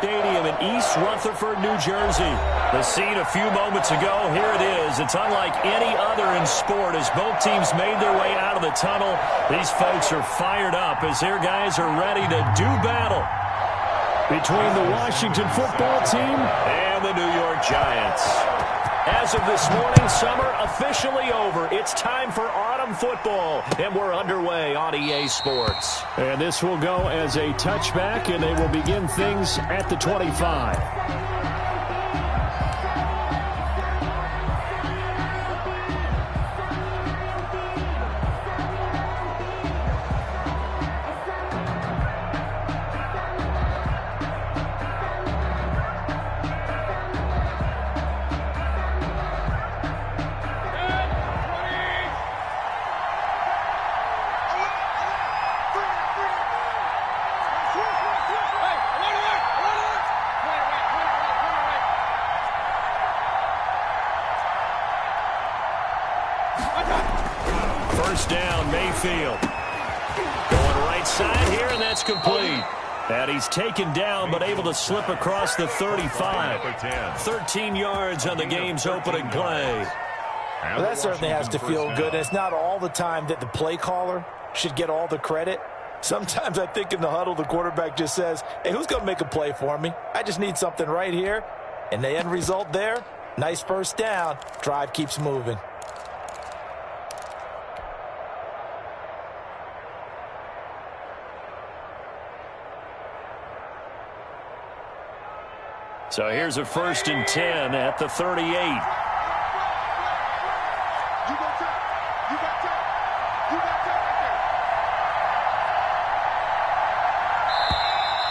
Stadium in East Rutherford, New Jersey. The scene a few moments ago, here it is. It's unlike any other in sport as both teams made their way out of the tunnel. These folks are fired up as their guys are ready to do battle between the Washington football team and the New York Giants. As of this morning, summer officially over. It's time for autumn football, and we're underway on EA Sports. And this will go as a touchback, and they will begin things at the 25. First down, Mayfield. Going right side here, and that's complete. And he's taken down, but able to slip across the 35. 13 yards on the game's opening play. Well, that certainly has to feel good. It's not all the time that the play caller should get all the credit. Sometimes I think in the huddle, the quarterback just says, hey, who's going to make a play for me? I just need something right here. And the end result there, nice first down. Drive keeps moving. So here's a 1st and 10 at the 38.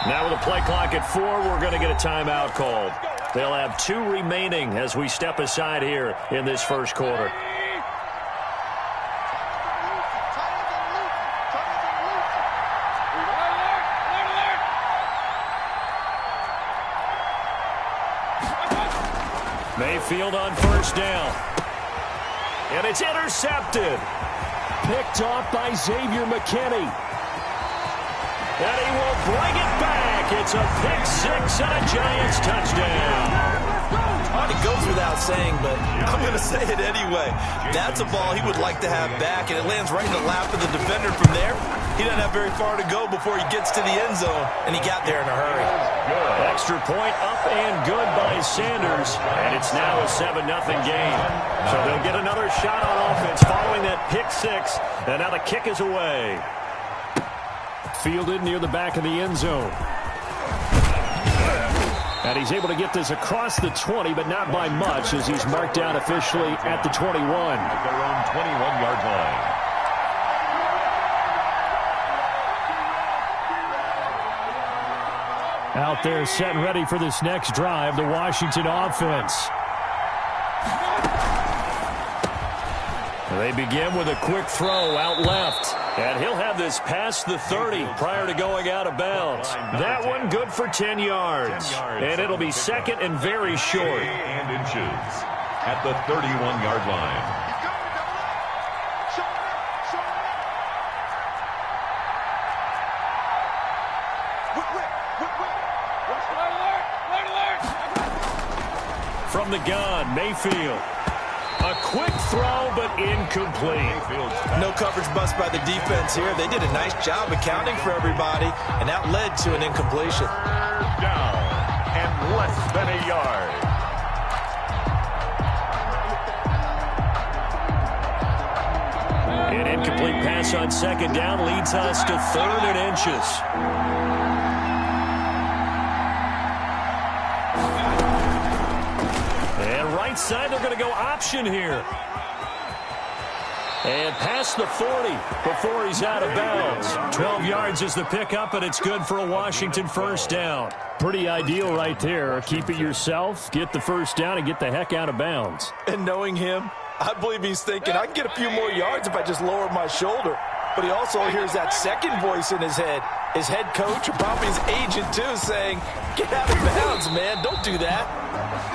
Now with a play clock at 4, we're going to get a timeout called. They'll have 2 remaining as we step aside here in this first quarter. Mayfield on first down. And it's intercepted. Picked off by Xavier McKinney. And he will bring it back. It's a pick 6 and a Giants touchdown. It goes without saying, but I'm going to say it anyway. That's a ball he would like to have back, and it lands right in the lap of the defender from there. He doesn't have very far to go before he gets to the end zone, and he got there in a hurry. Extra point up and good by Sanders, and it's now a 7-0 game. So they'll get another shot on offense following that pick 6, and now the kick is away. Fielded near the back of the end zone. And he's able to get this across the 20, but not by much, as he's marked down officially at the 21. At their own 21-yard line. Out there set and ready for this next drive, the Washington offense. They begin with a quick throw out left. And he'll have this past the 30 prior to going out of bounds. That one good for 10 yards. And it'll be second and very short. And inches at the 31-yard line. From the gun, Mayfield. A quick throw, but incomplete. No coverage bust by the defense here. They did a nice job accounting for everybody, and that led to an incompletion. Down and less than a yard. An incomplete pass on second down leads us to 3rd and inches. Right side, they're going to go option here. And past the 40 before he's out of bounds. 12 yards is the pickup, and it's good for a Washington first down. Pretty ideal right there. Keep it yourself, get the first down, and get the heck out of bounds. And knowing him, I believe he's thinking, I can get a few more yards if I just lower my shoulder. But he also hears that second voice in his head. his head coach, or probably his agent too, saying, get out of bounds, man. Don't do that.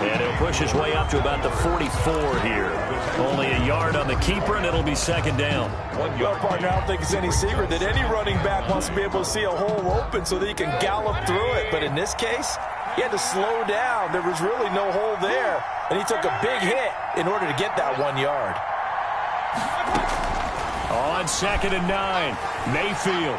And he'll push his way up to about the 44 here. Only a yard on the keeper, and it'll be second down. Well, partner, I don't think it's any secret that any running back wants to be able to see a hole open so that he can gallop through it. But in this case, he had to slow down. There was really no hole there. And he took a big hit in order to get that 1 yard. On 2nd and 9, Mayfield.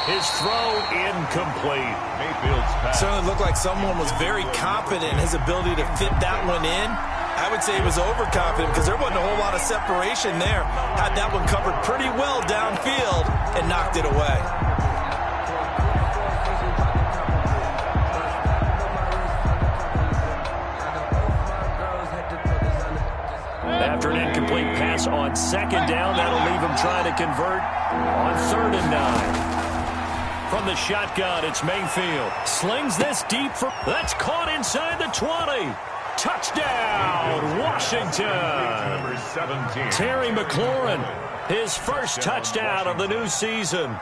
His throw incomplete. Mayfield's pass. Certainly looked like someone was very confident in his ability to fit that one in. I would say he was overconfident because there wasn't a whole lot of separation there. Had that one covered pretty well downfield and knocked it away. After an incomplete pass on 2nd down, that'll leave him trying to convert on 3rd and 9. From the shotgun, it's Mayfield. Slings this deep for... That's caught inside the 20. Touchdown, Washington. Number 17. Terry McLaurin, his first touchdown of the new season.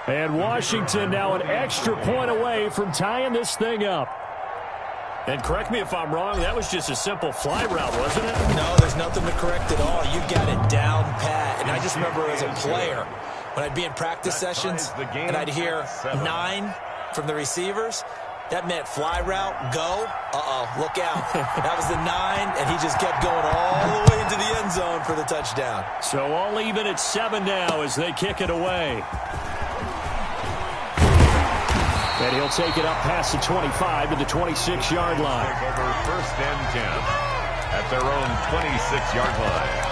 And Washington now an extra point away from tying this thing up. And correct me if I'm wrong, that was just a simple fly route, wasn't it? No, there's nothing to correct at all. You got it down pat. And I just remember as a player, when I'd be in practice sessions and I'd hear 9 from the receivers, that meant fly route, go, look out. That was the 9, and he just kept going all the way into the end zone for the touchdown. So all even at 7 now as they kick it away. And he'll take it up past the 25 to the 26-yard line. Over 1st and 10 at their own 26-yard line.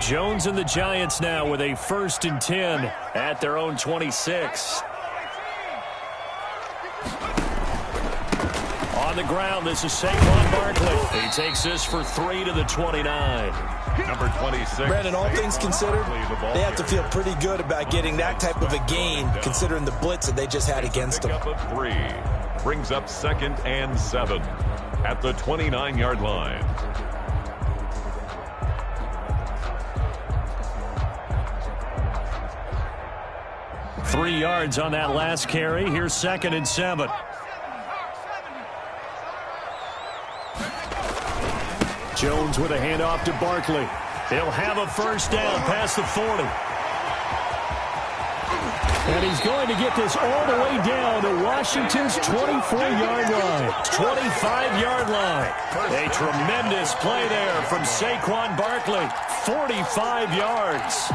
Jones and the Giants now with a 1st and 10 at their own 26. On the ground, this is Saquon Barkley. He takes this for 3 to the 29. Number 26. Brandon, all things considered, they have to feel pretty good about getting that type of a gain, considering the blitz that they just had against them. Pick up of 3. Brings up 2nd and 7 at the 29-yard line. Three yards on that last carry. Here's 2nd and 7. Jones with a handoff to Barkley. He'll have a 1st down past the 40. And he's going to get this all the way down to Washington's 24-yard line. 25-yard line. A tremendous play there from Saquon Barkley. 45 yards.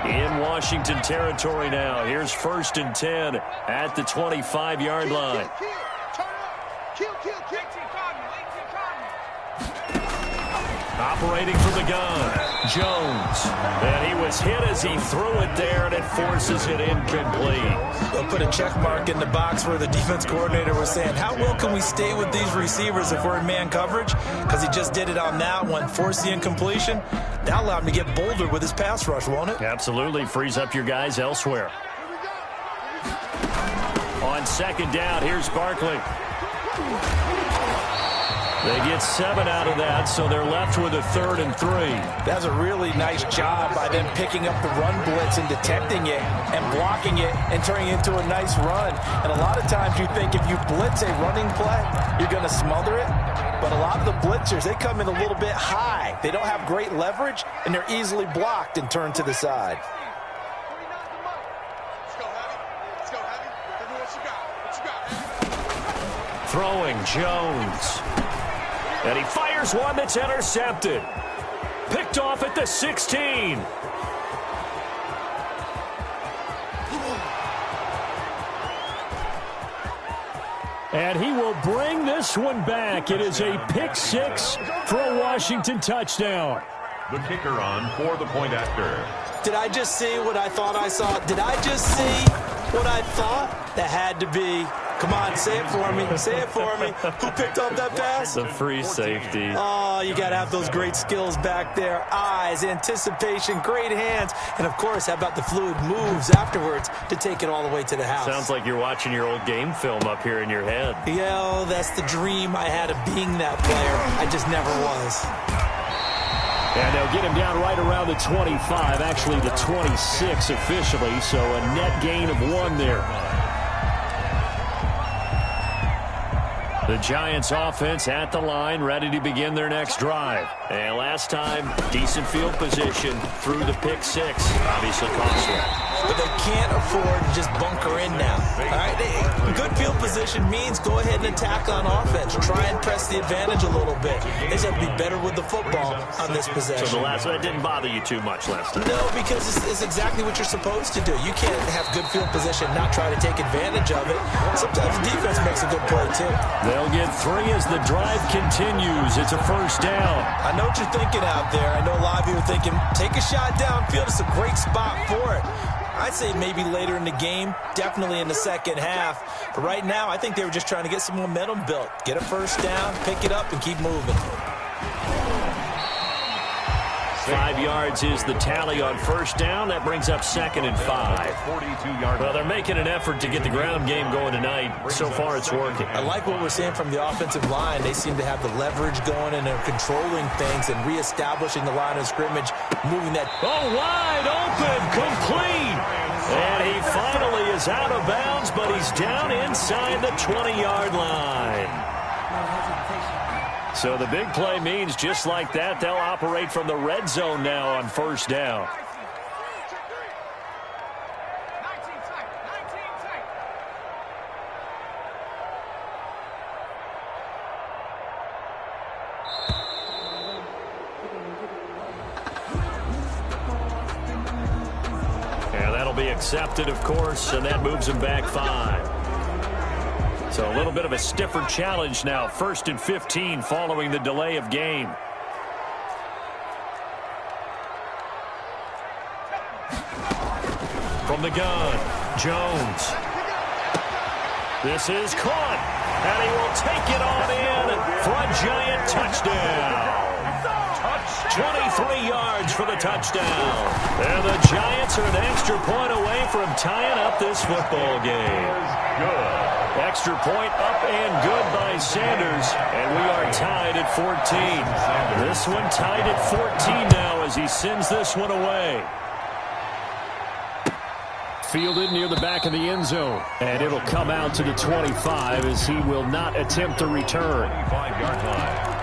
In Washington territory now. Here's 1st and 10 at the 25-yard line. Operating from the gun, Jones. And he was hit as he threw it there, and it forces it incomplete. They'll put a check mark in the box where the defense coordinator was saying, how well can we stay with these receivers if we're in man coverage? Because he just did it on that one, forced the incompletion. That allowed him to get bolder with his pass rush, won't it? Absolutely. Frees up your guys elsewhere. On 2nd down, here's Barkley. They get 7 out of that, so they're left with a 3rd and 3. That's a really nice job by them picking up the run blitz and detecting it and blocking it and turning it into a nice run. And a lot of times you think if you blitz a running play, you're going to smother it. But a lot of the blitzers, they come in a little bit high. They don't have great leverage, and they're easily blocked and turned to the side. Throwing, Jones. And he fires one that's intercepted. Picked off at the 16. And he will bring this one back. It is a pick 6 for a Washington touchdown. The kicker on for the point after. Did I just see what I thought I saw? Did I just see what I thought? That had to be. Come on, say it for me. Say it for me. Who picked up that pass? The free safety. Oh, you got to have those great skills back there. Eyes, anticipation, great hands. And, of course, how about the fluid moves afterwards to take it all the way to the house? Sounds like you're watching your old game film up here in your head. Yeah, oh, that's the dream I had of being that player. I just never was. And they'll get him down right around the 25, actually the 26 officially, so a net gain of 1 there. The Giants offense at the line, ready to begin their next drive. And last time, decent field position through the pick 6. Obviously costly. But they can't afford to just bunker in now. All right, good field position means go ahead and attack on offense. Try and press the advantage a little bit. They just have to be better with the football on this possession. So the last one didn't bother you too much last time? No, because it's exactly what you're supposed to do. You can't have good field position, not try to take advantage of it. Sometimes the defense makes a good play, too. They'll get 3 as the drive continues. It's a first down. I know what you're thinking out there. I know a lot of you are thinking, take a shot downfield. It's a great spot for it. I'd say maybe later in the game, definitely in the second half. But right now, I think they were just trying to get some momentum built. Get a first down, pick it up, and keep moving. 5 yards is the tally on first down. That brings up 2nd and 5. 42-yard. Well, they're making an effort to get the ground game going tonight. So far, it's working. I like what we're seeing from the offensive line. They seem to have the leverage going, and they're controlling things and reestablishing the line of scrimmage, moving that. Oh, wide open, complete. And he finally is out of bounds, but he's down inside the 20-yard line. So the big play means just like that, they'll operate from the red zone now on first down. And that'll be accepted, of course, and that moves him back 5. So a little bit of a stiffer challenge now. 1st and 15 following the delay of game. From the gun, Jones. This is caught, and he will take it on in for a Giant touchdown. 23 yards for the touchdown. And the Giants are an extra point away from tying up this football game. Good. Extra point up and good by Sanders, and we are tied at 14. This one tied at 14 now as he sends this one away. Fielded near the back of the end zone, and it'll come out to the 25 as he will not attempt to return. 25-yard line.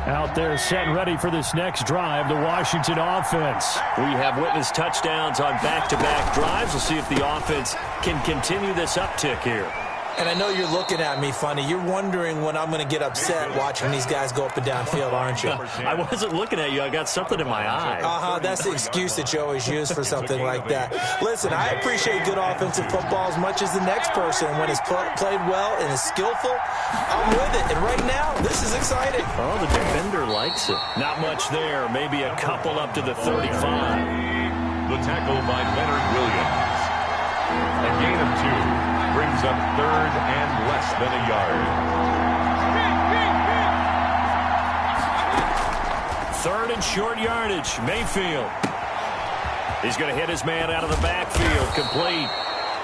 Out there set and ready for this next drive, the Washington offense. We have witnessed touchdowns on back-to-back drives. We'll see if the offense can continue this uptick here. And I know you're looking at me funny. You're wondering when I'm going to get upset watching these guys go up and down field, aren't you? I wasn't looking at you. I got something in my eye. That's the excuse that you always use for something like that. Listen, I appreciate good offensive football as much as the next person. When it's played well and is skillful, I'm with it. And right now, this is exciting. Oh, the defender likes it. Not much there. Maybe a couple up to the 35. The tackle by Leonard Williams. A gain of 2. Brings up 3rd and less than a yard. 3rd and short yardage. Mayfield. He's going to hit his man out of the backfield. Complete.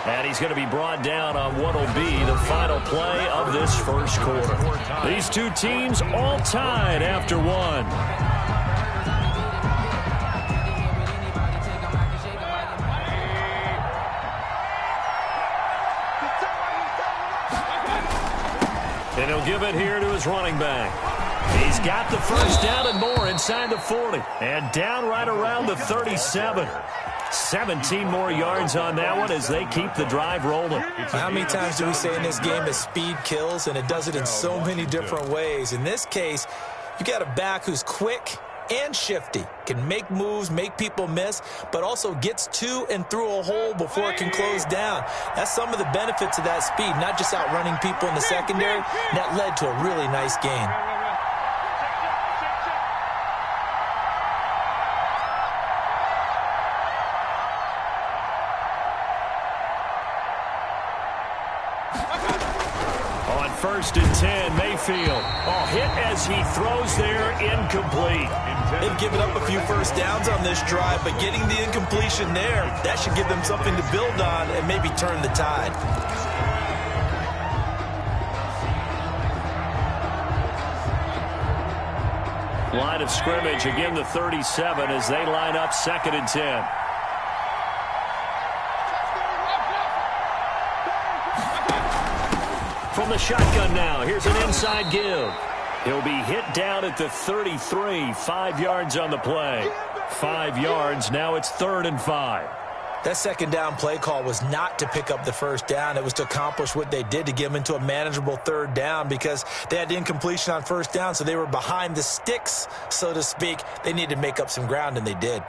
And he's going to be brought down on what will be the final play of this first quarter. These two teams all tied after 1. And he'll give it here to his running back. He's got the first down and more inside the 40. And down right around the 37. 17 more yards on that one as they keep the drive rolling. How many times do we say in this game that speed kills, and it does it in so many different ways? In this case, you got a back who's quick and shifty, can make moves, make people miss, but also gets to and through a hole before it can close down. That's some of the benefits of that speed, not just outrunning people in the secondary. That led to a really nice game. 1st and 10. Mayfield. Oh, hit as he throws there, incomplete. They've given up a few first downs on this drive, but getting the incompletion there, that should give them something to build on and maybe turn the tide. Line of scrimmage, again the 37 as they line up 2nd and 10. From the shotgun now, here's an inside give. He'll be hit down at the 33, 5 yards on the play. 5 yards, now it's 3rd and 5. That second down play call was not to pick up the first down. It was to accomplish what they did, to get them into a manageable 3rd down, because they had incompletion on 1st down, so they were behind the sticks, so to speak. They needed to make up some ground, and they did.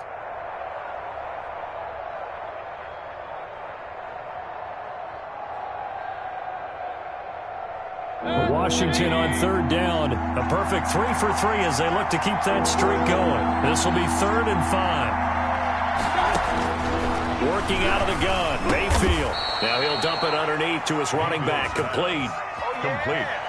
Washington on 3rd down. A perfect 3 for 3 as they look to keep that streak going. This will be 3rd and 5. Working out of the gun, Mayfield. Now he'll dump it underneath to his running back. Complete.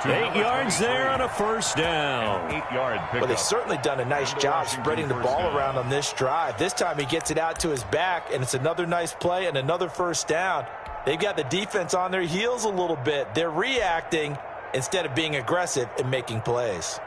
8 yards there on a 1st down. 8-yard pickup. Well, they've certainly done a nice job spreading the ball around on this drive. This time he gets it out to his back, and it's another nice play and another 1st down. They've got the defense on their heels a little bit. They're reacting instead of being aggressive and making plays.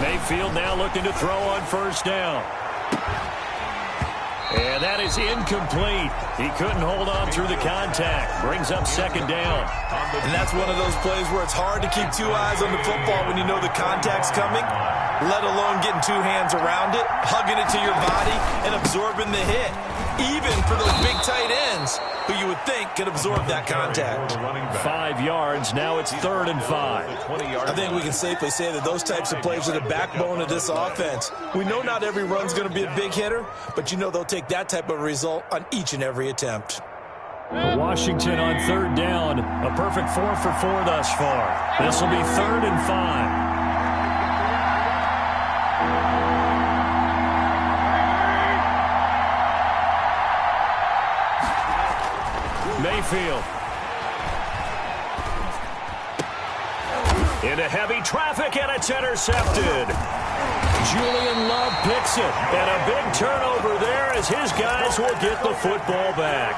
Mayfield now looking to throw on 1st down. And that is incomplete. He couldn't hold on through the contact. Brings up 2nd down. And that's one of those plays where it's hard to keep 2 eyes on the football when you know the contact's coming, let alone getting 2 hands around it, hugging it to your body, and absorbing the hit. Even for those big tight ends who you would think could absorb that contact. 5 yards. Now it's 3rd and 5. I think we can safely say that those types of plays are the backbone of this offense. We know not every run's going to be a big hitter, but you know they'll take that type of result on each and every attempt. Washington on 3rd down. A perfect 4 for 4 thus far. This will be 3rd and 5. Mayfield. Into heavy traffic, and it's intercepted. Julian Love picks it, and a big turnover there as his guys will get the football back.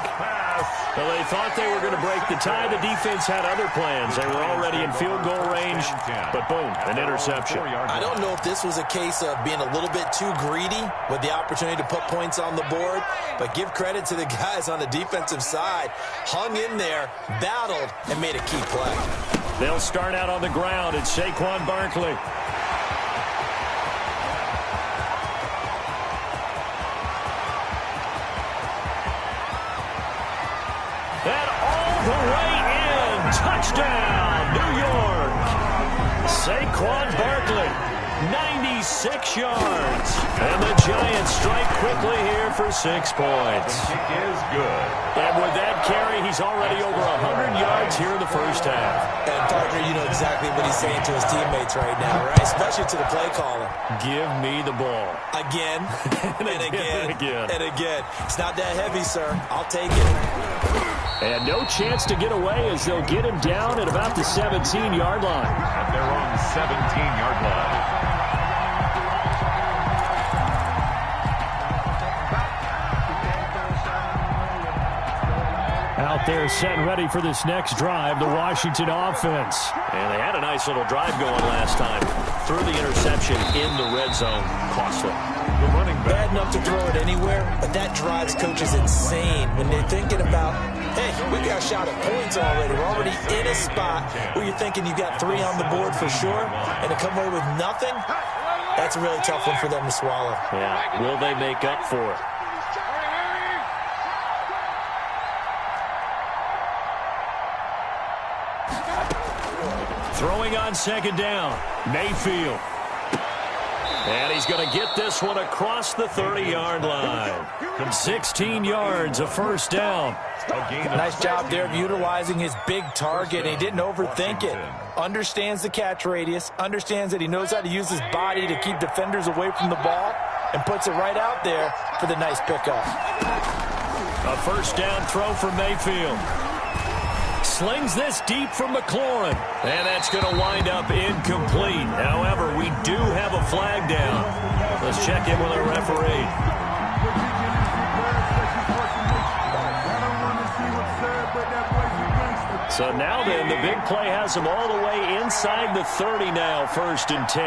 Well, they thought they were going to break the tie. The defense had other plans. They were already in field goal range, but boom, an interception. I don't know if this was a case of being a little bit too greedy with the opportunity to put points on the board, but give credit to the guys on the defensive side. Hung in there, battled, and made a key play. They'll start out on the ground. It's Saquon Barkley. And all the way in. Touchdown, New York. Saquon Barkley, 96 yards. And the Giants strike quickly here for 6 points. It is good. And with that carry, he's already over 100 yards here in the 1st half. And, partner, you know exactly what he's saying to his teammates right now, right? Especially to the play caller. Give me the ball. Again, and again, again. and again. It's not that heavy, sir. I'll take it. And no chance to get away as they'll get him down at about the 17-yard line. At their own 17-yard line. Out there set and ready for this next drive, the Washington offense. And they had a nice little drive going last time. Threw the interception in the red zone. Costly. The running back. Bad enough to throw it anywhere, but that drives coaches insane when they're thinking about, hey, we got a shot at points already. We're already in a spot where you're thinking you got 3 on the board for sure, and to come away with nothing, that's a really tough one for them to swallow. Yeah, will they make up for it? Throwing on 2nd down, Mayfield. And he's going to get this one across the 30-yard line. 16 yards, a first down. Nice job there of utilizing his big target. He didn't overthink it. Understands the catch radius, understands that he knows how to use his body to keep defenders away from the ball, and puts it right out there for the nice pickup. A first down throw for Mayfield. Slings this deep from McLaurin. And that's going to wind up incomplete. However, we do have a flag down. Let's check in with our referee. So now then, the big play has him all the way inside the 30 now, 1st and 10.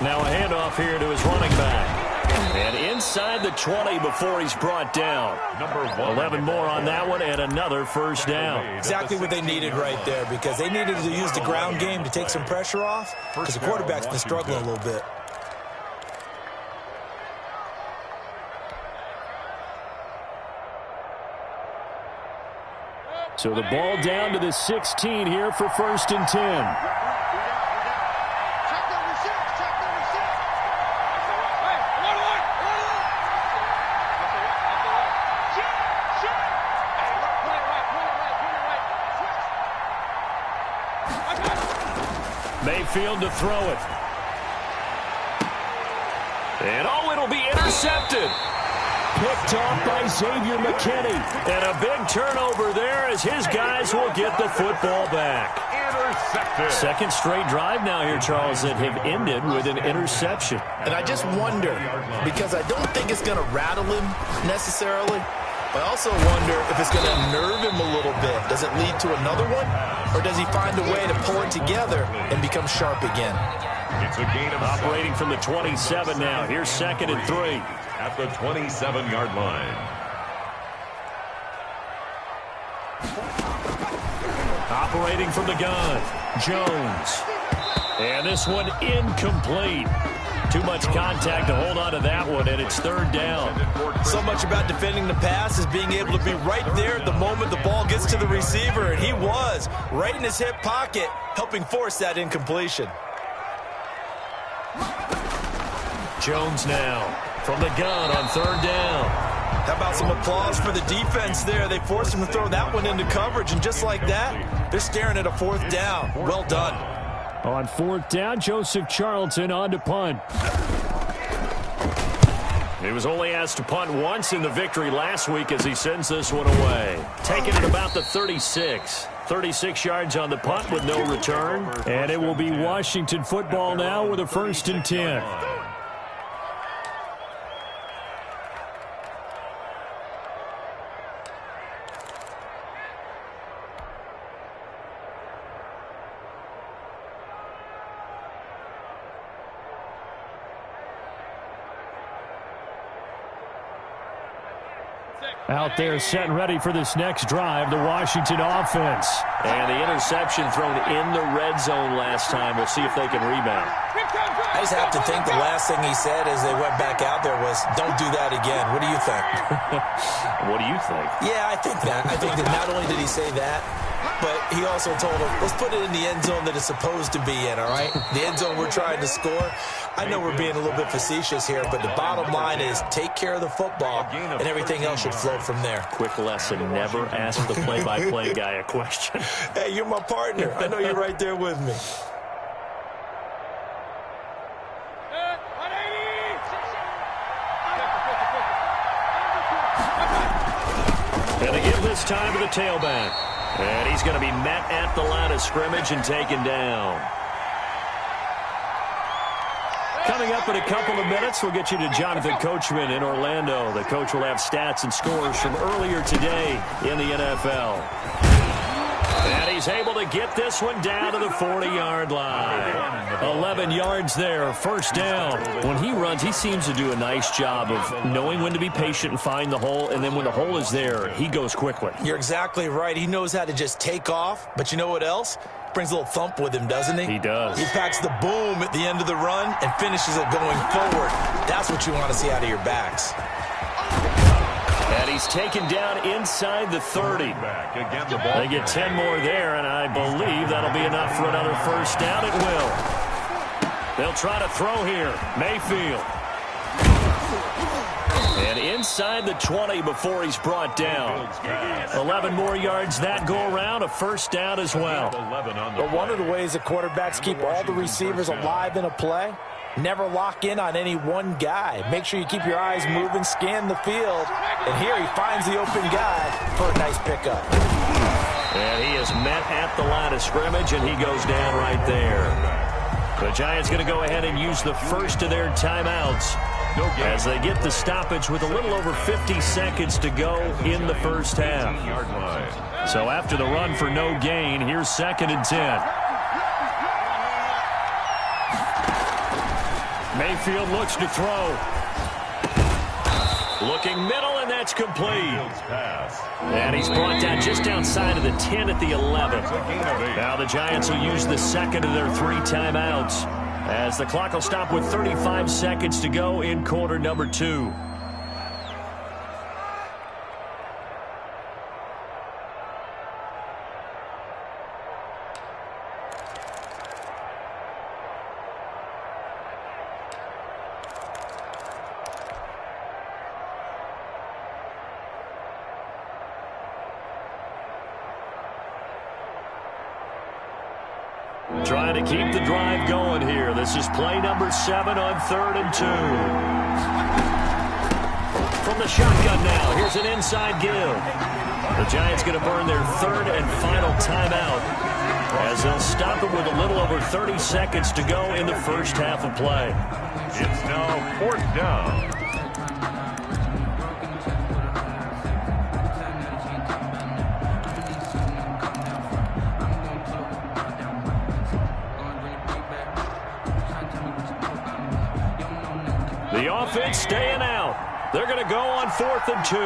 Now a handoff here to his running back. And inside the 20 before he's brought down. 11 more on that one and another first down. Exactly what they needed right there, because they needed to use the ground game to take some pressure off, because the quarterback's been struggling a little bit. So the ball down to the 16 here for 1st and 10. Mayfield to throw it. And it'll be intercepted. Picked off by Xavier McKinney. And a big turnover there as his guys will get the football back. Intercepted. Second straight drive now here, Charles, that have ended with an interception. And I just wonder, because I don't think it's going to rattle him necessarily, but I also wonder if it's going to unnerve him a little bit. Does it lead to another one? Or does he find a way to pull it together and become sharp again? It's a gain of operating from the 27 now. Here's 2nd and 3. At the 27-yard line. Operating from the gun, Jones. And this one incomplete. Too much contact to hold on to that one, and it's 3rd down. So much about defending the pass is being able to be right there at the moment the ball gets to the receiver, and he was right in his hip pocket, helping force that incompletion. Jones now from the gun on 3rd down. How about some applause for the defense there? They forced him to throw that one into coverage, and just like that, they're staring at a 4th down. Well done. On 4th down, Joseph Charlton on to punt. He was only asked to punt once in the victory last week as he sends this one away. Taking it about the 36. 36 yards on the punt with no return. And it will be Washington football now with a 1st and 10. Out there set and ready for this next drive, the Washington offense. And the interception thrown in the red zone last time. We'll see if they can rebound. I just have to think the last thing he said as they went back out there was, don't do that again. What do you think? What do you think? Yeah, I think that. I think that not only did he say that, but he also told him, let's put it in the end zone that it's supposed to be in, all right? The end zone we're trying to score. I know we're being a little bit facetious here, but the bottom line is take care of the football, and everything else should flow from there. Quick lesson, never ask the play-by-play guy a question. Hey, you're my partner. I know you're right there with me. And they give this time to the tailback. And he's going to be met at the line of scrimmage and taken down. Coming up in a couple of minutes, we'll get you to Jonathan Coachman in Orlando. The coach will have stats and scores from earlier today in the NFL. And he's able to get this one down to the 40-yard line. 11 yards there, 1st down. When he runs, he seems to do a nice job of knowing when to be patient and find the hole, and then when the hole is there, he goes quickly. You're exactly right. He knows how to just take off, but you know what else? Brings a little thump with him, doesn't he? He does. He packs the boom at the end of the run and finishes it going forward. That's what you want to see out of your backs. And he's taken down inside the 30. They get 10 more there, and I believe that'll be enough for another 1st down. It will. They'll try to throw here. Mayfield. And inside the 20 before he's brought down. 11 more yards that go around, a first down as well. But one of the ways that quarterbacks keep all the receivers alive in a play, never lock in on any one guy. Make sure you keep your eyes moving, scan the field. And here he finds the open guy for a nice pickup. And he is met at the line of scrimmage, and he goes down right there. The Giants going to go ahead and use the first of their timeouts as they get the stoppage with a little over 50 seconds to go in the first half. So after the run for no gain, here's 2nd and 10. Mayfield looks to throw. Looking middle, and that's complete. And he's brought down just outside of the 10 at the 11. Now the Giants will use the second of their 3 timeouts as the clock will stop with 35 seconds to go in quarter number 2. Trying to keep the drive going here. This is play number 7 on 3rd and 2. From the shotgun now, here's an inside give. The Giants going to burn their 3rd and final timeout as they'll stop it with a little over 30 seconds to go in the first half of play. It's now 4th down. The offense staying out. They're going to go on 4th and 2.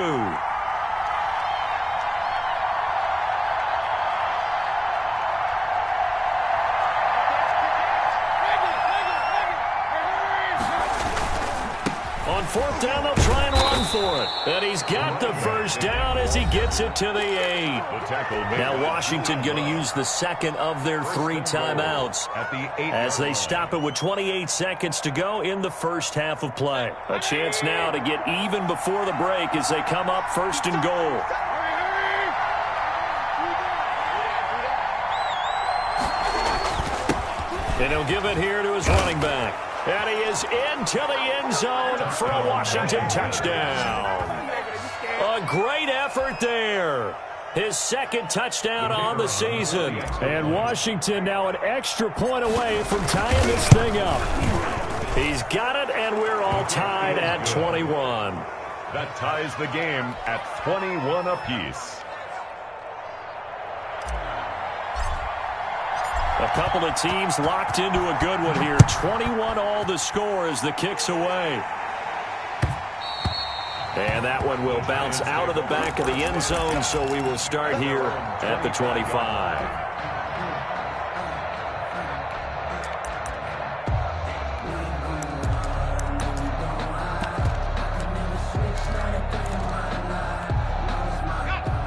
On 4th down, they'll try and run for it. And he's got the first down as he gets it to the 8. Now Washington going to use the second of their 3 timeouts as they stop it with 28 seconds to go in the first half of play. A chance now to get even before the break as they come up 1st and goal. And he'll give it here to his running back. And he is into the end zone for a Washington touchdown. A great effort there. His 2nd touchdown on the season. And Washington now an extra point away from tying this thing up. He's got it, and we're all tied at 21. That ties the game at 21 apiece. A couple of teams locked into a good one here. 21 all the score as the kick's away. And that one will bounce out of the back of the end zone, so we will start here at the 25.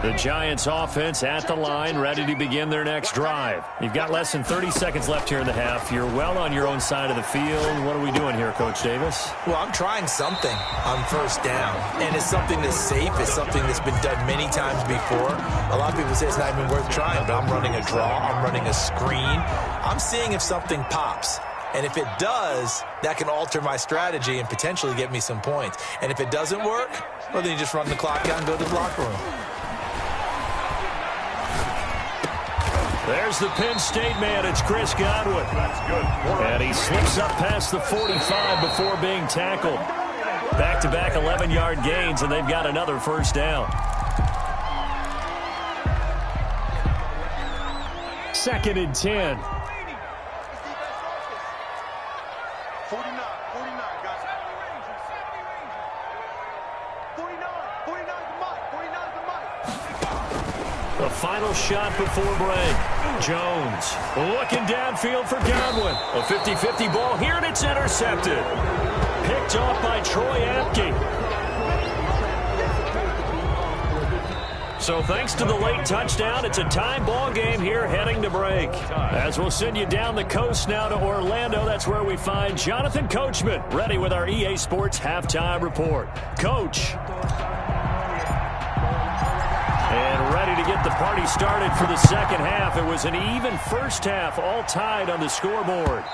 The Giants offense at the line, ready to begin their next drive. You've got less than 30 seconds left here in the half. You're well on your own side of the field. What are we doing here, Coach Davis? Well, I'm trying something on 1st down, and it's something that's safe. It's something that's been done many times before. A lot of people say it's not even worth trying, but I'm running a draw. I'm running a screen. I'm seeing if something pops. And if it does, that can alter my strategy and potentially get me some points. And if it doesn't work, well, then you just run the clock out and go to the locker room. There's the Penn State man. It's Chris Godwin. That's good. And he slips up past the 45 before being tackled. Back-to-back 11-yard gains, and they've got another first down. 2nd and 10. 49, guys. 49 the mic. The final shot before break. Jones looking downfield for Godwin. A 50-50 ball here, and it's intercepted. Picked off by Troy Apke. So thanks to the late touchdown, it's a tie ball game here heading to break. As we'll send you down the coast now to Orlando, that's where we find Jonathan Coachman, ready with our EA Sports halftime report. Coach. And ready to get the party started for the second half. It was an even first half, all tied on the scoreboard.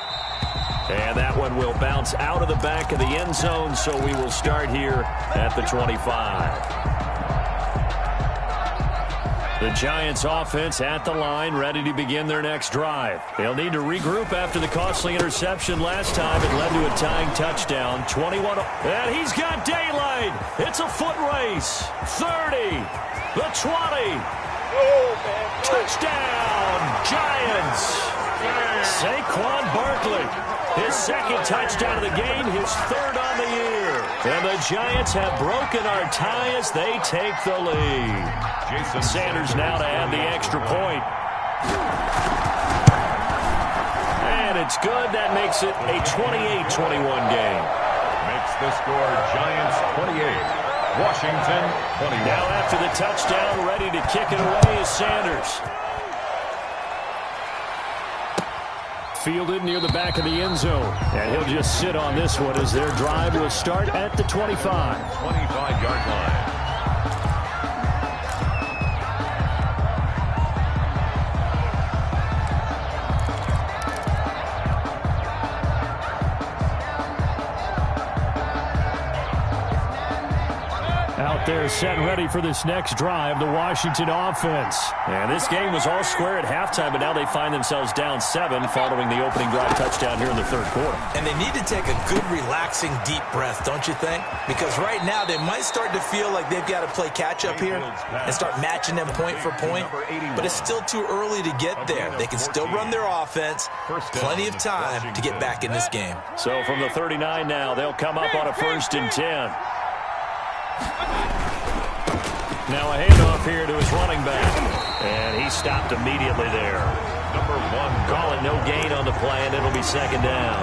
And that one will bounce out of the back of the end zone, so we will start here at the 25. The Giants offense at the line, ready to begin their next drive. They'll need to regroup after the costly interception last time. It led to a tying touchdown, 21. And he's got daylight. It's a foot race. 30, the 20. Touchdown, Giants. Saquon Barkley, his second touchdown of the game, his third on the year. And the Giants have broken our tie as they take the lead. Sanders now to add the extra point. And it's good. That makes it a 28-21 game. Makes the score Giants 28, Washington 21. Now after the touchdown, ready to kick it away is Sanders. Fielded near the back of the end zone. And he'll just sit on this one as their drive will start at the 25. 25-yard line. Out there set and ready for this next drive, the Washington offense. And this game was all square at halftime, but now they find themselves down 7 following the opening drive touchdown here in the third quarter. And they need to take a good, relaxing, deep breath, don't you think? Because right now they might start to feel like they've got to play catch-up here and start matching them point for point. But it's still too early to get there. They can still run their offense. Plenty of time to get back in this game. So from the 39 now, they'll come up on a 1st and 10. Now a handoff here to his running back. And he stopped immediately there. Number 1. Call it no gain on the play, and it'll be second down.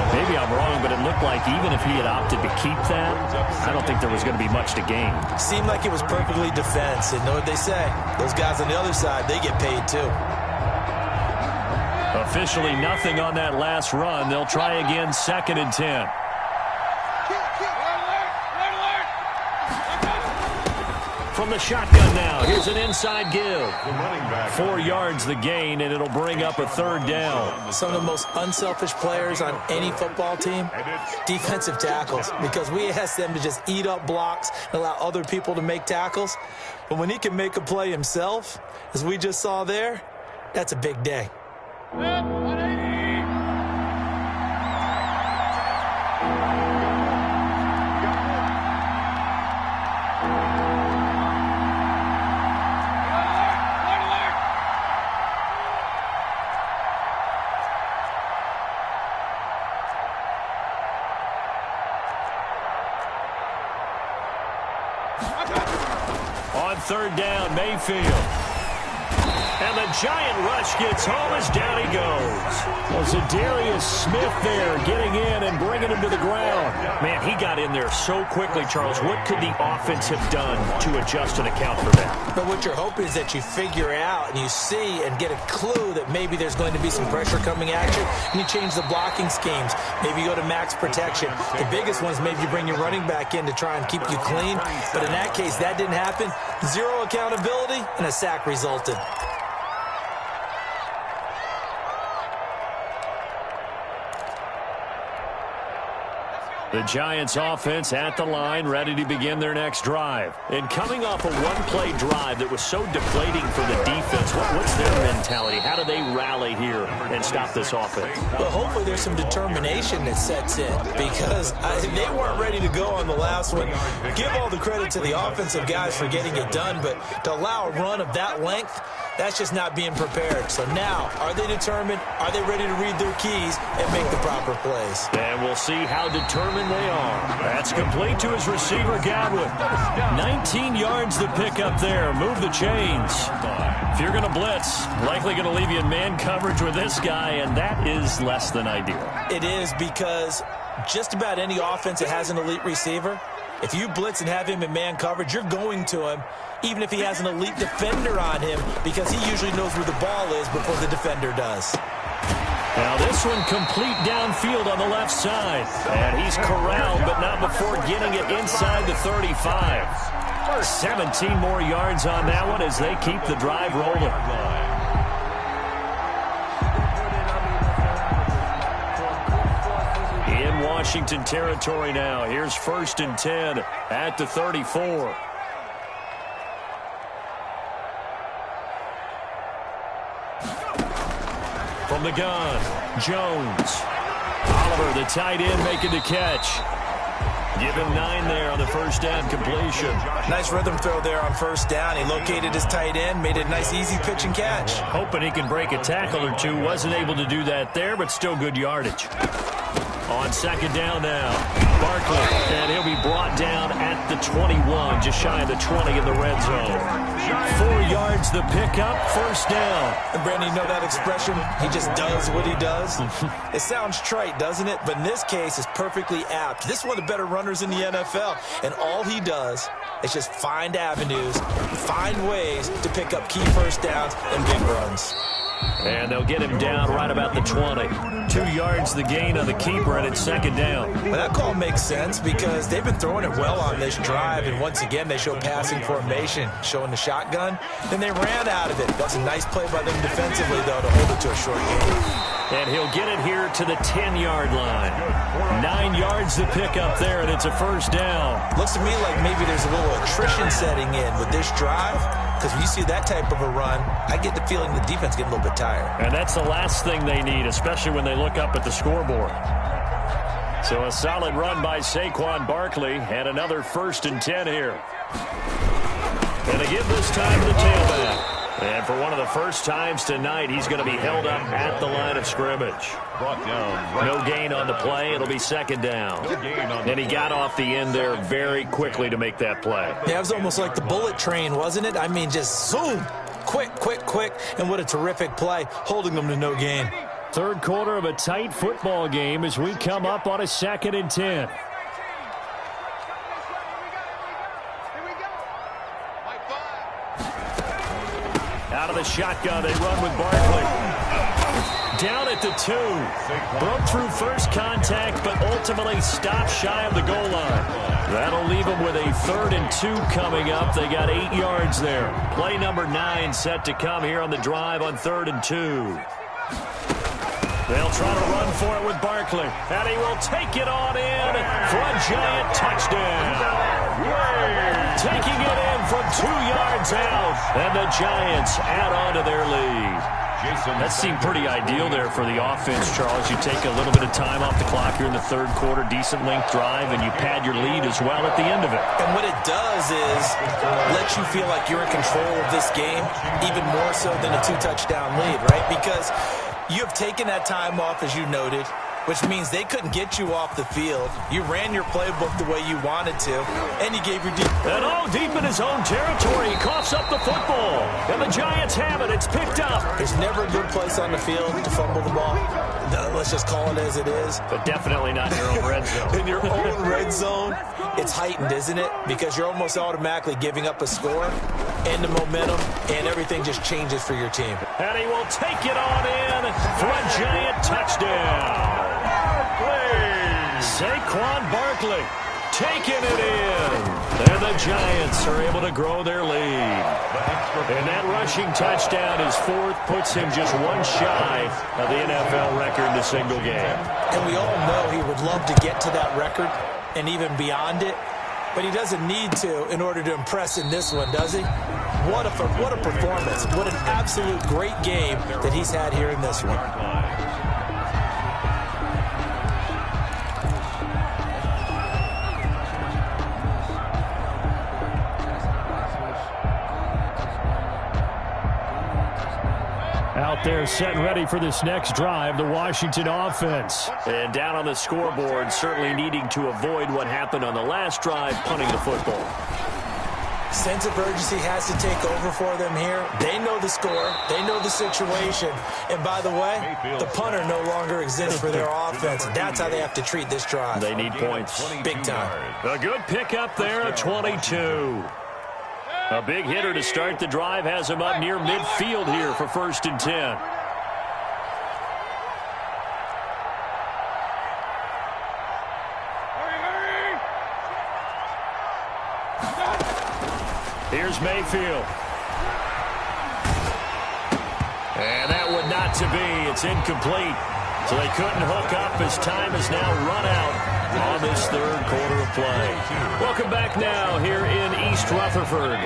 Maybe I'm wrong, but it looked like even if he had opted to keep that, I don't think there was going to be much to gain. Seemed like it was perfectly defense. And know what they say? Those guys on the other side, they get paid too. Officially nothing on that last run. They'll try again, 2nd and 10. From the shotgun now, here's an inside give. 4 yards the gain, and it'll bring up a 3rd down. Some of the most unselfish players on any football team, defensive tackles, because we ask them to just eat up blocks and allow other people to make tackles. But when he can make a play himself, as we just saw there, that's a big day. On 3rd down, Mayfield. And the giant rush gets home as down he goes. Well, Zadarius Smith there getting in and bringing him to the ground. Man, he got in there so quickly, Charles. What could the offense have done to adjust and account for that? But what you're hoping is that you figure out and you see and get a clue that maybe there's going to be some pressure coming at you, and you change the blocking schemes. Maybe you go to max protection. The biggest one is maybe you bring your running back in to try and keep you clean. But in that case, that didn't happen. 0 accountability, and a sack resulted. The Giants offense at the line, ready to begin their next drive. And coming off a one-play drive that was so deflating for the defense, what's their mentality? How do they rally here and stop this offense? Well, hopefully there's some determination that sets in, because they weren't ready to go on the last one. Give all the credit to the offensive guys for getting it done, but to allow a run of that length, that's just not being prepared. So now, are they determined? Are they ready to read their keys and make the proper plays? And we'll see how determined they are. That's complete to his receiver, Godwin. 19 yards to pick up there. Move the chains. If you're going to blitz, likely going to leave you in man coverage with this guy, and that is less than ideal. It is, because just about any offense that has an elite receiver, If you blitz and have him in man coverage, you're going to him, even if he has an elite defender on him, because he usually knows where the ball is before the defender does. Now this one complete downfield on the left side. And he's corralled, but not before getting it inside the 35. 17 more yards on that one as they keep the drive rolling. In Washington territory now. Here's 1st and 10 at the 34. From the gun, Jones. Oliver, the tight end, making the catch. Give him 9 there on the first down completion. Nice rhythm throw there on first down. He located his tight end, made it a nice, easy pitch and catch. Hoping he can break a tackle or two. Wasn't able to do that there, but still good yardage. On second down now, Barkley, and he'll be brought down at the 21, just shy of the 20 in the red zone. 4 yards the pickup, first down. And Brandon, you know that expression? He just does what he does. It sounds trite, doesn't it? But in this case, it's perfectly apt. This is one of the better runners in the NFL, and all he does is just find avenues, find ways to pick up key first downs and big runs. And they'll get him down right about the 20. 2 yards the gain on the keeper, and it's second down. Well, that call makes sense because they've been throwing it well on this drive, and once again, they show passing formation, showing the shotgun. Then they ran out of it. That's a nice play by them defensively, though, to hold it to a short game. And he'll get it here to the 10-yard line. 9 yards the pickup there, and it's a first down. Looks to me like maybe there's a little attrition setting in with this drive, because when you see that type of a run, I get the feeling the defense getting a little bit tired. And that's the last thing they need, especially when they look up at the scoreboard. So a solid run by Saquon Barkley, and another 1st and 10 here. And again this time to the tailback. And for one of the first times tonight, he's going to be held up at the line of scrimmage. No gain on the play. It'll be second down. And he got off the end there very quickly to make that play. Yeah, it was almost like the bullet train, wasn't it? I mean, just zoom. Quick. And what a terrific play, holding them to no gain. Third quarter of a tight football game as we come up on a 2nd and 10. Out of the shotgun, they run with Barkley. Down at the 2. Broke through first contact, but ultimately stopped shy of the goal line. That'll leave them with a 3rd and 2 coming up. They got 8 yards there. Play number 9 set to come here on the drive on 3rd and 2. They'll try to run for it with Barkley. And he will take it on in for a giant touchdown. Taking it in from 2 yards out. And the Giants add on to their lead. That seemed pretty ideal there for the offense, Charles. You take a little bit of time off the clock here in the third quarter, decent length drive, and you pad your lead as well at the end of it. And what it does is let you feel like you're in control of this game, even more so than a 2-touchdown lead, right? Because you have taken that time off, as you noted, which means they couldn't get you off the field. You ran your playbook the way you wanted to, and you gave your deep. And all deep in his own territory, he coughs up the football. And the Giants have it. It's picked up. There's never a good place on the field to fumble the ball. Let's just call it as it is. But definitely not in your own red zone. In your own red zone, it's heightened, isn't it? Because you're almost automatically giving up a score and the momentum, and everything just changes for your team. And he will take it on in for a giant touchdown. Saquon Barkley taking it in. And the Giants are able to grow their lead. And that rushing touchdown is 4th, puts him just one shy of the NFL record in a single game. And we all know he would love to get to that record and even beyond it, but he doesn't need to in order to impress in this one, does he? What a performance. What an absolute great game that he's had here in this one. Out there set and ready for this next drive, the Washington offense. And down on the scoreboard, certainly needing to avoid what happened on the last drive, punting the football. Sense of urgency has to take over for them here. They know the score. They know the situation. And by the way, the punter no longer exists for their offense. That's how they have to treat this drive. They need points. Big time. A good pickup there at 22. A big hitter to start the drive has him up near midfield here for 1st and 10. Here's Mayfield. And that would not to be. It's incomplete. So they couldn't hook up as time has now run out on this 3rd quarter of play. Welcome back now here in East Rutherford.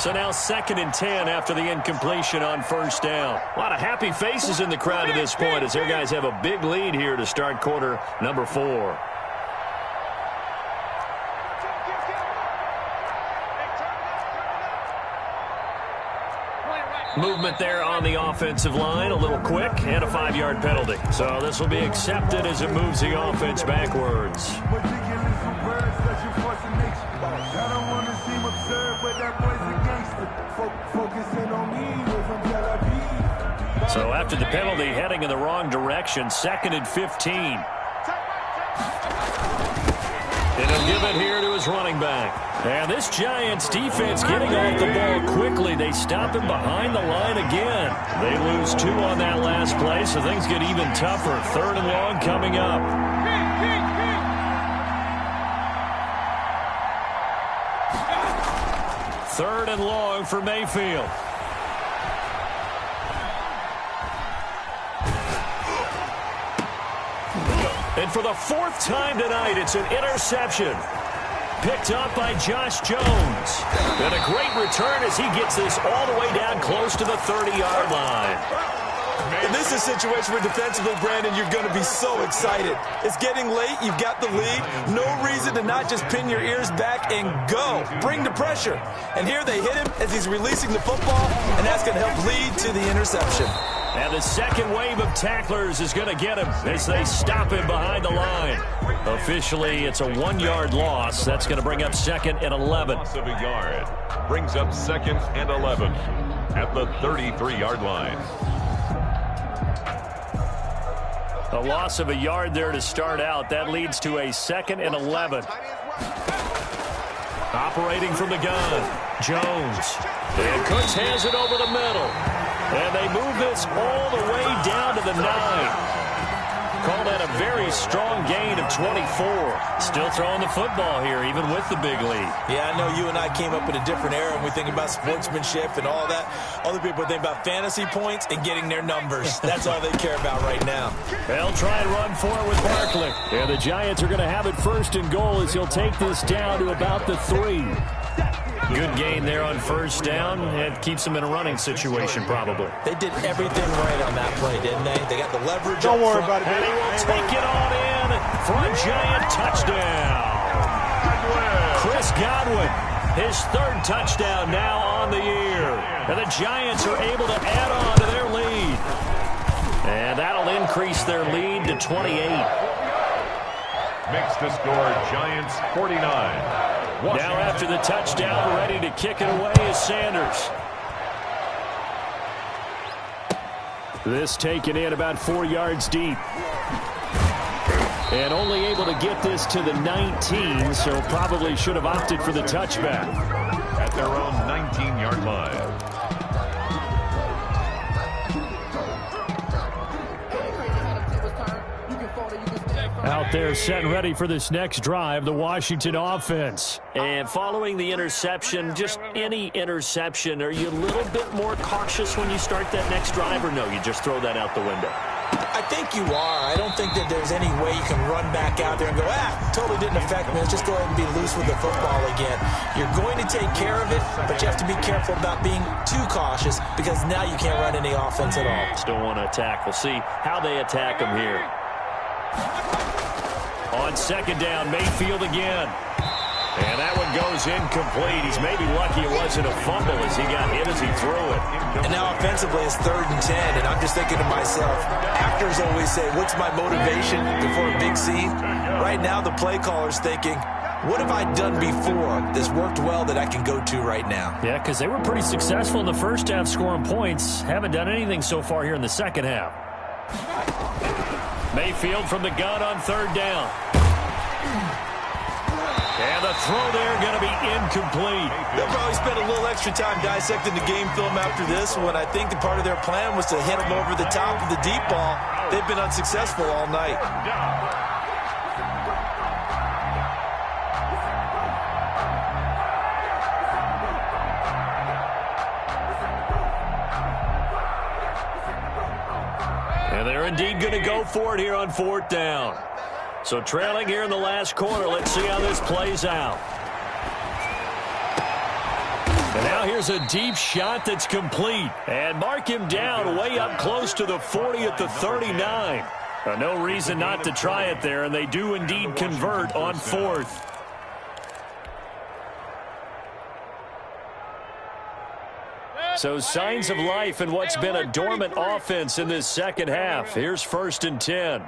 So now 2nd and 10 after the incompletion on 1st down. A lot of happy faces in the crowd at this point as their guys have a big lead here to start quarter number 4. Movement there on the offensive line, a little quick, and a 5-yard penalty. So this will be accepted as it moves the offense backwards. So after the penalty, heading in the wrong direction, 2nd and 15. And he'll give it here to his running back. And this Giants defense getting off the ball quickly. They stop him behind the line again. They lose 2 on that last play, so things get even tougher. 3rd and long coming up. Third and long for Mayfield. And for the 4th time tonight, it's an interception. Picked up by Josh Jones. And a great return as he gets this all the way down close to the 30-yard line. And this is a situation where defensively, Brandon, you're going to be so excited. It's getting late. You've got the lead. No reason to not just pin your ears back and go. Bring the pressure. And here they hit him as he's releasing the football, and that's going to help lead to the interception. And the second wave of tacklers is going to get him as they stop him behind the line. Officially, it's a 1-yard loss. That's going to bring up 2nd and 11. Loss of a yard brings up 2nd and 11 at the 33-yard line. A loss of a yard there to start out. That leads to a 2nd and 11. Operating from the gun, Jones. And Cooks has it over the middle. And they move this all the way down to the 9. Call that a very strong gain of 24. Still throwing the football here, even with the big lead. Yeah, I know you and I came up in a different era, and we think about sportsmanship and all that. Other people think about fantasy points and getting their numbers. That's all they care about right now. They'll try and run for it with Barkley. And the Giants are going to have it 1st and goal as he'll take this down to about the 3. Good gain there on 1st down. It keeps them in a running situation, probably. They did everything right on that play, didn't they? They got the leverage. Don't worry about it, and he will take it on in for a Giant touchdown. Chris Godwin, his 3rd touchdown now on the year. And the Giants are able to add on to their lead. And that'll increase their lead to 28. Makes the score Giants 49. Now after the touchdown, ready to kick it away is Sanders. This taken in about 4 yards deep. And only able to get this to the 19, so probably should have opted for the touchback. At their own 19-yard line. Out there set and ready for this next drive, the Washington offense. And following the interception, just any interception, are you a little bit more cautious when you start that next drive, or no, you just throw that out the window? I think you are. I don't think that there's any way you can run back out there and go, totally didn't affect me. Let's just go ahead and be loose with the football again. You're going to take care of it, but you have to be careful about being too cautious because now you can't run any offense at all. Still want to attack. We'll see how they attack them here. On 2nd down, Mayfield again. And that one goes incomplete. He's maybe lucky it wasn't a fumble as he got hit as he threw it. And now offensively it's 3rd and 10, and I'm just thinking to myself, actors always say, what's my motivation before a big scene? Right now the play caller's thinking, what have I done before that's worked well that I can go to right now? Yeah, because they were pretty successful in the first half scoring points. Haven't done anything so far here in the second half. Mayfield from the gun on third down. And the throw there going to be incomplete. They'll probably spend a little extra time dissecting the game film after this one. I think that part of their plan was to hit them over the top of the deep ball. They've been unsuccessful all night. And they're indeed going to go for it here on fourth down. So trailing here in the last quarter. Let's see how this plays out. And now here's a deep shot that's complete. And mark him down way up close to the 40 at the 39. No reason not to try it there, and they do indeed convert on fourth. So signs of life in what's been a dormant offense in this second half. Here's 1st and 10.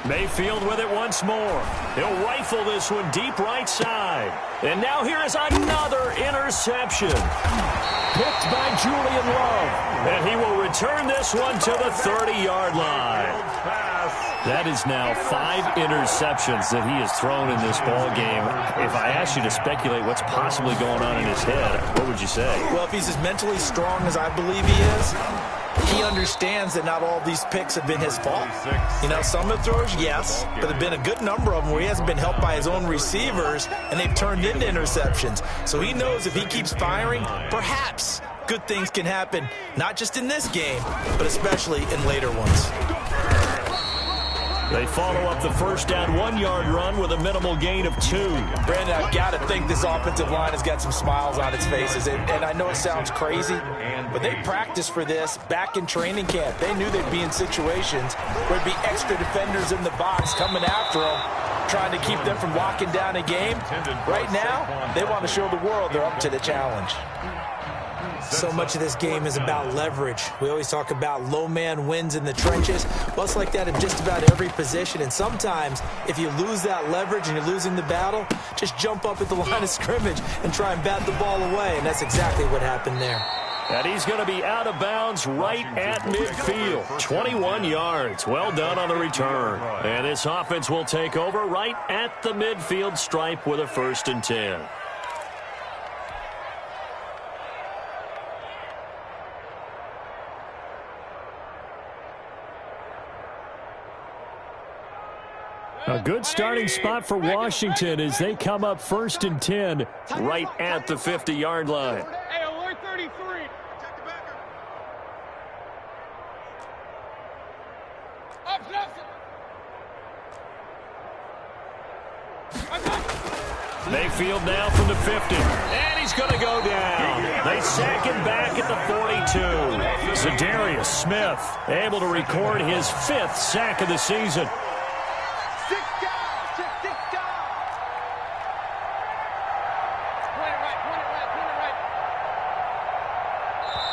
Mayfield with it once more. He'll rifle this one deep right side. And now here is another interception. Picked by Julian Love. And he will return this one to the 30-yard line. That is now 5 interceptions that he has thrown in this ball game. If I asked you to speculate what's possibly going on in his head, what would you say? Well, if he's as mentally strong as I believe he is, he understands that not all these picks have been his fault. You know, some of the throws, yes, but there have been a good number of them where he hasn't been helped by his own receivers, and they've turned into interceptions. So he knows if he keeps firing, perhaps good things can happen, not just in this game, but especially in later ones. They follow up the first down 1-yard run with a minimal gain of 2. Brandon, I've got to think this offensive line has got some smiles on its faces. And I know it sounds crazy, but they practiced for this back in training camp. They knew they'd be in situations where there'd be extra defenders in the box coming after them, trying to keep them from locking down a game. Right now, they want to show the world they're up to the challenge. So much of this game is about leverage. We always talk about low man wins in the trenches. Well, it's like that in just about every position. And sometimes, if you lose that leverage and you're losing the battle, just jump up at the line of scrimmage and try and bat the ball away. And that's exactly what happened there. And he's going to be out of bounds right at midfield. 21 yards. Well done on the return. And this offense will take over right at the midfield stripe with a 1st and 10. A good starting spot for Washington as they come up 1st and 10 right at the 50-yard line. Hey, alert 33. Mayfield now from the 50. And he's going to go down. They sack him back at the 42. Zadarius Smith able to record his 5th sack of the season.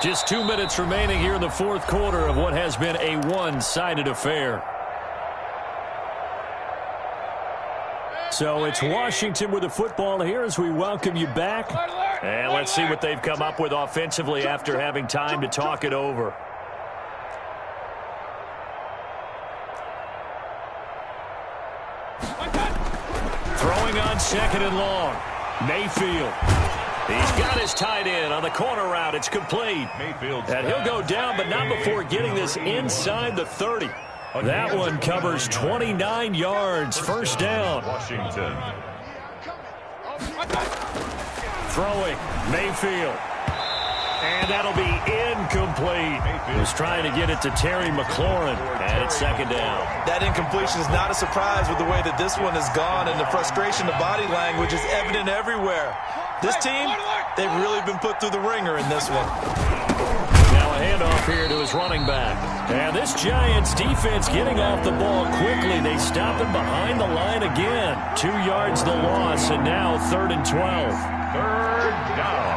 Just 2 minutes remaining here in the 4th quarter of what has been a one-sided affair. So it's Washington with the football here as we welcome you back. And let's see what they've come up with offensively after having time to talk it over. Throwing on 2nd and long. Mayfield. He's got his tight end on the corner route. It's complete. And he'll go down, but not before getting this inside the 30. That one covers 29 yards. 1st down. Washington. Throwing. Mayfield. And that'll be incomplete. He was trying to get it to Terry McLaurin. And it's 2nd down. That incompletion is not a surprise with the way that this one has gone, and the frustration, the body language is evident everywhere. This team, they've really been put through the ringer in this one. Now a handoff here to his running back. And this Giants defense getting off the ball quickly. They stop him behind the line again. 2 yards the loss, and now 3rd and 12. 3rd down.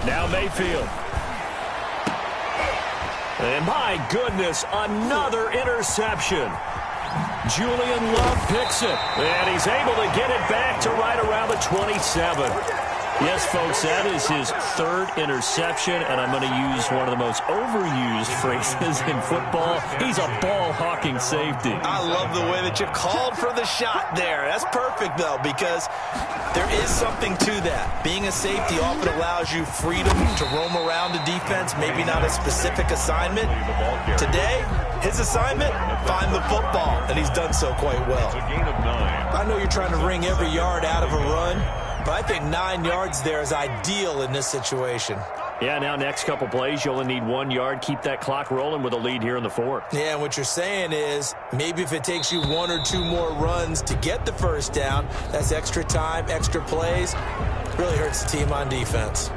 Now Mayfield. And my goodness, another interception. Julian Love picks it. And he's able to get it back to right around the 27. Yes, folks, that is his third interception, and I'm going to use one of the most overused phrases in football. He's a ball-hawking safety. I love the way that you called for the shot there. That's perfect, though, because there is something to that. Being a safety often allows you freedom to roam around the defense, maybe not a specific assignment. Today, his assignment, find the football, and he's done so quite well. I know you're trying to wring every yard out of a run, but I think 9 yards there is ideal in this situation. Yeah, now next couple plays, you only need 1 yard. Keep that clock rolling with a lead here in the fourth. Yeah, and what you're saying is maybe if it takes you 1 or 2 more runs to get the first down, that's extra time, extra plays. Really hurts the team on defense.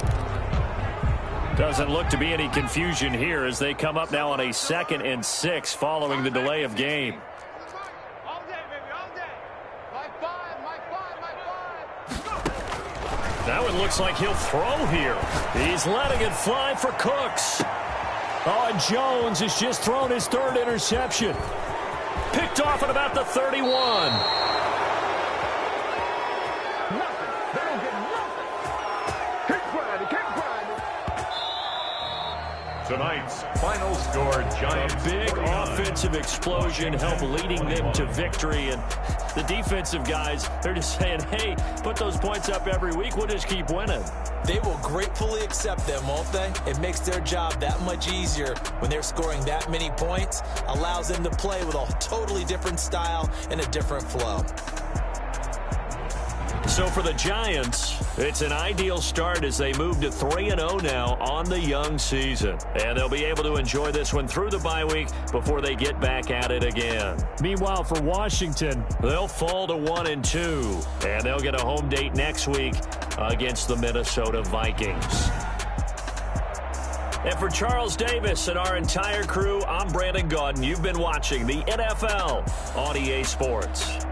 Doesn't look to be any confusion here as they come up now on a 2nd and 6 following the delay of game. All day, baby, all day. My five. That one looks like he'll throw here. He's letting it fly for Cooks. Oh, and Jones has just thrown his 3rd interception. Picked off at about the 31. Tonight's final score, Giants. A big 49. offensive explosion helped leading them to victory. And the defensive guys, they're just saying, hey, put those points up every week. We'll just keep winning. They will gratefully accept them, won't they? It makes their job that much easier when they're scoring that many points. Allows them to play with a totally different style and a different flow. So for the Giants, it's an ideal start as they move to 3-0 now on the young season. And they'll be able to enjoy this one through the bye week before they get back at it again. Meanwhile, for Washington, they'll fall to 1-2. And they'll get a home date next week against the Minnesota Vikings. And for Charles Davis and our entire crew, I'm Brandon Gaudin. You've been watching the NFL on EA Sports.